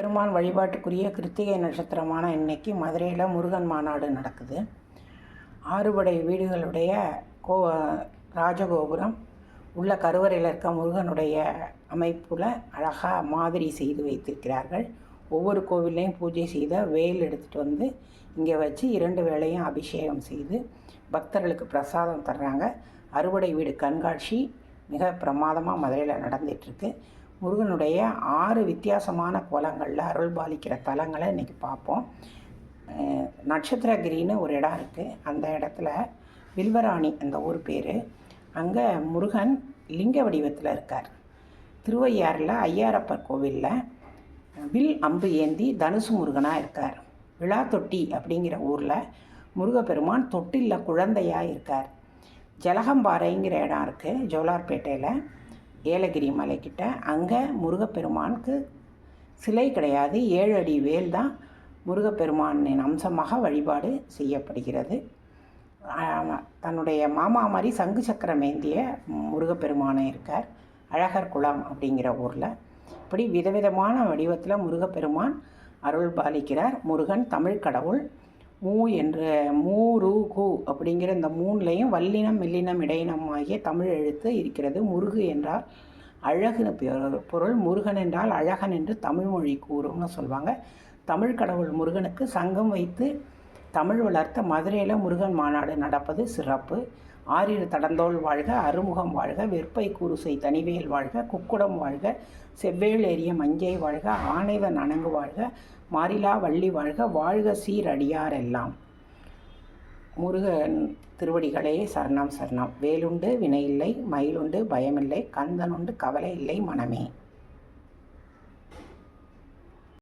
முருகப்பெருமான் வழிபாட்டுக்குரிய கிருத்திகை நட்சத்திரமான இன்னைக்கு மதுரையில் முருகன் மாநாடு நடக்குது. ஆறுபடை வீடுகளுடைய ராஜகோபுரம் உள்ள கருவறையில் இருக்க முருகனுடைய அமைப்பில் அழகாக மாதிரி செய்து வைத்திருக்கிறார்கள். ஒவ்வொரு கோவில்லையும் பூஜை செய்த வேல் எடுத்துகிட்டு வந்து இங்கே வச்சு 2 வேளையும் அபிஷேகம் செய்து பக்தர்களுக்கு பிரசாதம் தர்றாங்க. அறுபடை வீடு கண்காட்சி மிக பிரமாதமாக மதுரையில் நடந்துகிட்ருக்கு. முருகனுடைய 6 வித்தியாசமான கோலங்களில் அருள் பாலிக்கிற தலங்களை இன்றைக்கி பார்ப்போம். நட்சத்திரகிரின்னு ஒரு இடம் இருக்குது. அந்த இடத்துல வில்வராணி அந்த ஊர் பேர். அங்கே முருகன் லிங்க வடிவத்தில் இருக்கார். திருவையாறில் ஐயாரப்பர் கோவிலில் வில் அம்பு ஏந்தி தனுசு முருகனாக இருக்கார். விழாத்தொட்டி அப்படிங்கிற ஊரில் முருகப்பெருமான் தொட்டிலில் குழந்தையாக இருக்கார். ஜலகம்பாறைங்கிற இடம் இருக்குது ஜோலார்பேட்டையில், ஏலகிரி மலைக்கிட்ட. அங்கே முருகப்பெருமானுக்கு சிலை கிடையாது, 7 அடி வேல் தான் முருகப்பெருமானின் அம்சமாக வழிபாடு செய்யப்படுகிறது. தன்னுடைய மாமா மாதிரி சங்கு சக்கரம் ஏந்திய முருகப்பெருமானை இருக்கார் அழகர் குளம் அப்படிங்கிற ஊரில். இப்படி விதவிதமான வடிவத்தில் முருகப்பெருமான் அருள் பாலிக்கிறார். முருகன் தமிழ் கடவுள். மூ ரு கு அப்படிங்கிற இந்த 3லையும் வல்லினம் மெல்லினம் இடையினம் ஆகிய தமிழ் எழுத்து இருக்கிறது. முருகு என்றால் அழகுன்னு பொருள். முருகன் என்றால் அழகன் என்று தமிழ் மொழி கூறும்னு சொல்லுவாங்க. தமிழ் கடவுள் முருகனுக்கு சங்கம் வைத்து தமிழ் வளர்த்த மதுரையில் முருகன் மாநாடு நடப்பது சிறப்பு. ஆறிரு தடந்தோள் வாழ்க, அறுமுகம் வாழ்க, வெற்பை கூறுசை தனிவேல் வாழ்க, குக்குடம் வாழ்க, செவ்வேள் ஏறிய மஞ்சை வாழ்க, ஆனைதன் அணங்கு வாழ்க, மாரிலா வள்ளி வாழ்க, வாழ்க சீரடியார் எல்லாம். முருகன் திருவடிகளே சரணம் சரணம். வேலுண்டு வினையில்லை, மயிலுண்டு பயமில்லை, கந்தனுண்டு கவலை இல்லை மனமே.